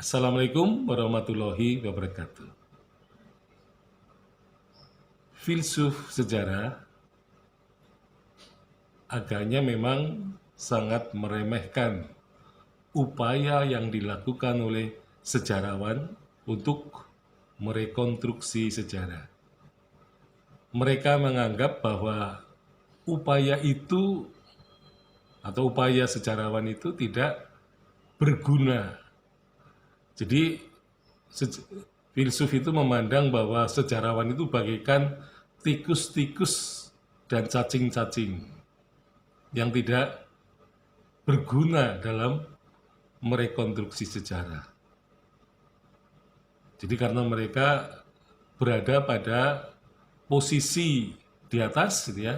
Assalamualaikum warahmatullahi wabarakatuh. Filsuf sejarah agaknya memang sangat meremehkan upaya yang dilakukan oleh sejarawan untuk merekonstruksi sejarah. Mereka menganggap bahwa upaya itu atau upaya sejarawan itu tidak berguna. Jadi filsuf itu memandang bahwa sejarawan itu bagaikan tikus-tikus dan cacing-cacing yang tidak berguna dalam merekonstruksi sejarah. Jadi karena mereka berada pada posisi di atas gitu ya.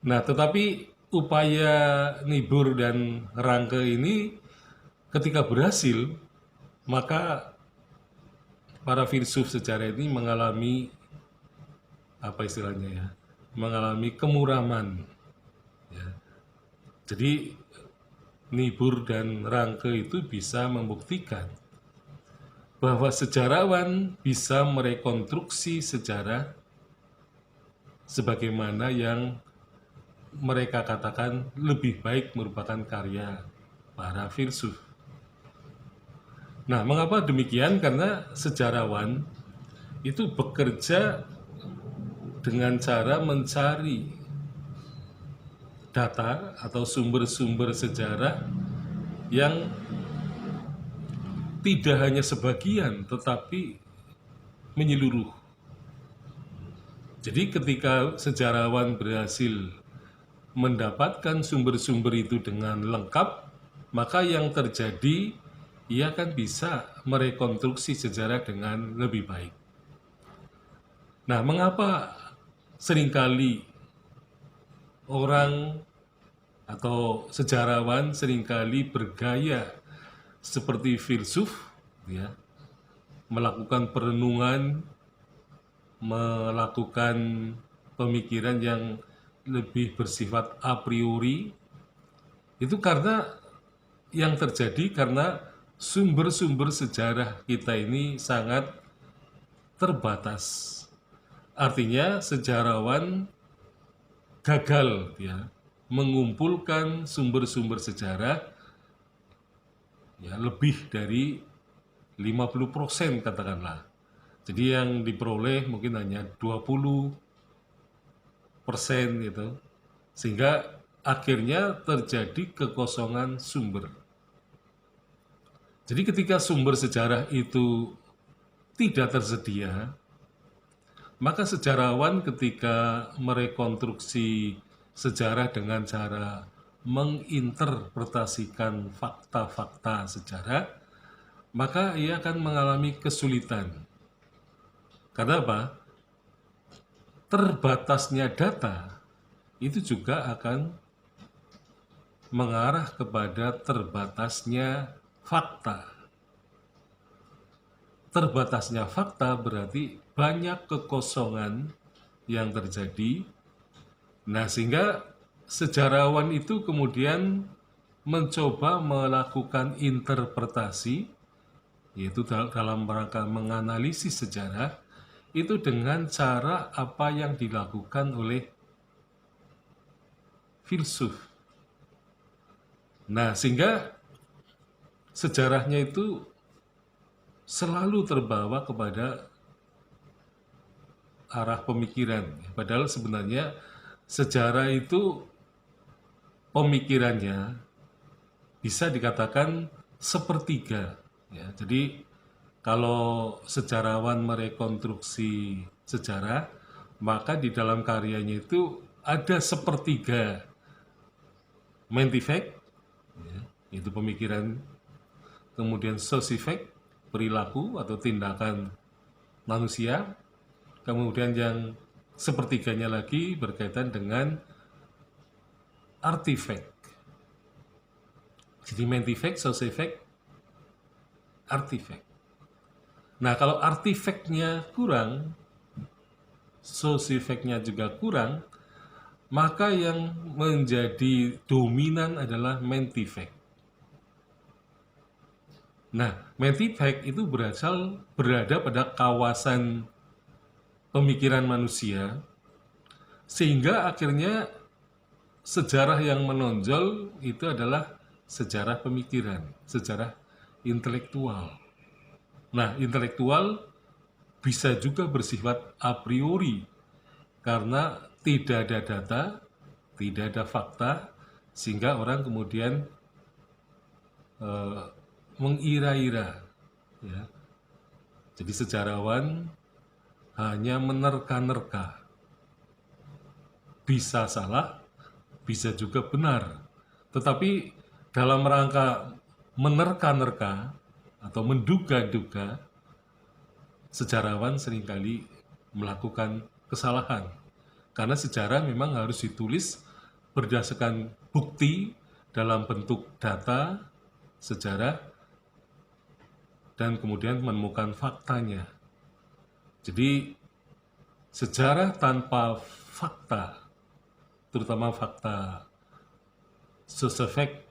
Nah, tetapi upaya Niebuhr dan Ranke ini ketika berhasil, maka para filsuf sejarah ini mengalami apa istilahnya ya, mengalami kemuraman. Ya. Jadi Niebuhr dan Ranke itu bisa membuktikan bahwa sejarawan bisa merekonstruksi sejarah sebagaimana yang mereka katakan lebih baik merupakan karya para filsuf. Nah, mengapa demikian? Karena sejarawan itu bekerja dengan cara mencari data atau sumber-sumber sejarah yang tidak hanya sebagian tetapi menyeluruh. Jadi ketika sejarawan berhasil mendapatkan sumber-sumber itu dengan lengkap, maka yang terjadi ia akan bisa merekonstruksi sejarah dengan lebih baik. Nah, mengapa seringkali orang atau sejarawan seringkali bergaya seperti filsuf, ya, melakukan perenungan, melakukan pemikiran yang lebih bersifat a priori, itu karena yang terjadi karena sumber-sumber sejarah kita ini sangat terbatas. Artinya sejarawan gagal ya mengumpulkan sumber-sumber sejarah ya lebih dari 50% katakanlah. Jadi yang diperoleh mungkin hanya 20% gitu. Sehingga akhirnya terjadi kekosongan sumber. Jadi ketika sumber sejarah itu tidak tersedia, maka sejarawan ketika merekonstruksi sejarah dengan cara menginterpretasikan fakta-fakta sejarah, maka ia akan mengalami kesulitan. Karena apa? Terbatasnya data itu juga akan mengarah kepada terbatasnya fakta. Terbatasnya fakta berarti banyak kekosongan yang terjadi. Nah, sehingga sejarawan itu kemudian mencoba melakukan interpretasi, yaitu dalam rangka menganalisis sejarah, itu dengan cara apa yang dilakukan oleh filsuf. Nah, sehingga sejarahnya itu selalu terbawa kepada arah pemikiran. Padahal sebenarnya sejarah itu pemikirannya bisa dikatakan sepertiga. Ya, jadi kalau sejarawan merekonstruksi sejarah, maka di dalam karyanya itu ada sepertiga mentifact, ya, yaitu pemikiran, kemudian sosifact, perilaku atau tindakan manusia, kemudian yang sepertiganya lagi berkaitan dengan artifact. Jadi mentifact, sosifact, artifact. Nah, kalau artifactnya kurang, sosifactnya juga kurang, maka yang menjadi dominan adalah mentifact. Nah, Mentivac itu berada pada kawasan pemikiran manusia, sehingga akhirnya sejarah yang menonjol itu adalah sejarah pemikiran, sejarah intelektual. Nah, intelektual bisa juga bersifat a priori karena tidak ada data, tidak ada fakta, sehingga orang kemudian mengira-ira. Ya. Jadi sejarawan hanya menerka-nerka, bisa salah, bisa juga benar. Tetapi dalam rangka menerka-nerka atau menduga-duga, sejarawan seringkali melakukan kesalahan. Karena sejarah memang harus ditulis berdasarkan bukti dalam bentuk data, sejarah, dan kemudian menemukan faktanya. Jadi sejarah tanpa fakta, terutama fakta sesefek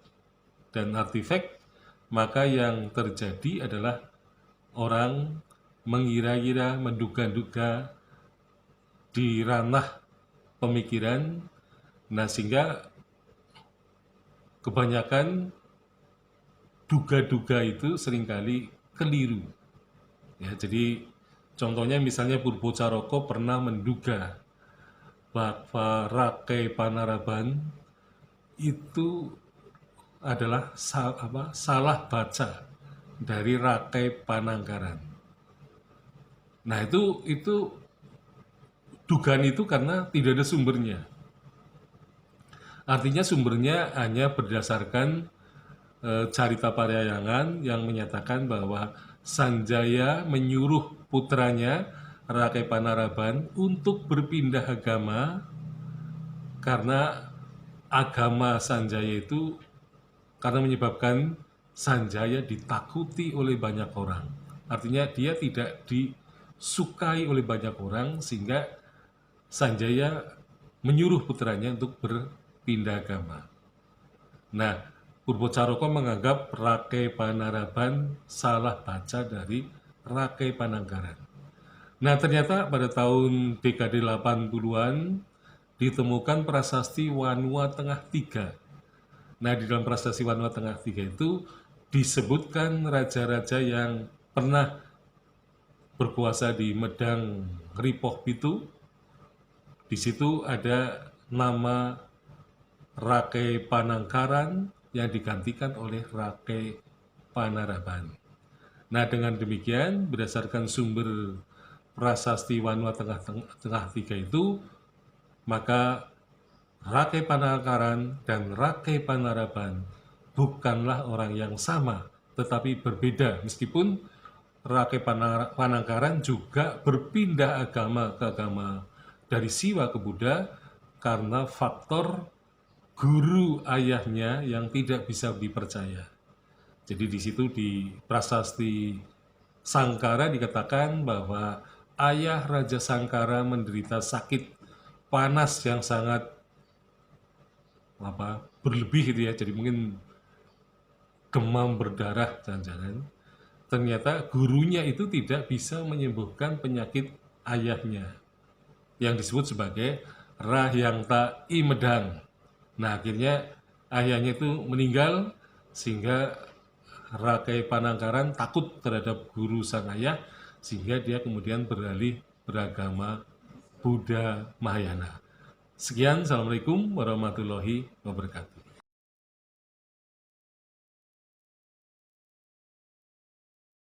dan artifek, maka yang terjadi adalah orang mengira-gira, menduga-duga di ranah pemikiran. Nah, sehingga kebanyakan duga-duga itu seringkali keliru. Ya, jadi contohnya misalnya Purbocaraka pernah menduga bahwa Rakai Panaraban itu adalah salah baca dari Rakai Panangkaran. Nah, itu dugaan itu karena tidak ada sumbernya. Artinya sumbernya hanya berdasarkan Carita Parahyangan yang menyatakan bahwa Sanjaya menyuruh putranya Rakai Panaraban untuk berpindah agama karena agama Sanjaya itu karena menyebabkan Sanjaya ditakuti oleh banyak orang. Artinya dia tidak disukai oleh banyak orang sehingga Sanjaya menyuruh putranya untuk berpindah agama. Nah, Purbocaraka menganggap Rakai Panaraban salah baca dari Rakai Panangkaran. Nah, ternyata pada tahun dekade 80-an ditemukan prasasti Wanua Tengah Tiga. Nah, di dalam prasasti Wanua Tengah Tiga itu disebutkan raja-raja yang pernah berkuasa di Medang Ripoh Pitu. Di situ ada nama Rakai Panangkaran yang digantikan oleh Rakai Panaraban. Nah, dengan demikian berdasarkan sumber prasasti Wanua Tengah Tiga itu, maka Rakai Panangkaran dan Rakai Panaraban bukanlah orang yang sama, tetapi berbeda. Meskipun Rakai Panangkaran juga berpindah agama ke agama dari Siwa ke Buddha karena faktor guru ayahnya yang tidak bisa dipercaya. Jadi di situ di prasasti Sangkara dikatakan bahwa ayah Raja Sangkara menderita sakit panas yang sangat berlebih gitu ya. Jadi mungkin demam berdarah jangan-jangan. Ternyata gurunya itu tidak bisa menyembuhkan penyakit ayahnya yang disebut sebagai Rahyangta Imedang. Nah, akhirnya ayahnya itu meninggal sehingga Rakai Panangkaran takut terhadap guru sang ayah sehingga dia kemudian beralih beragama Buddha Mahayana. Sekian, Assalamualaikum warahmatullahi wabarakatuh.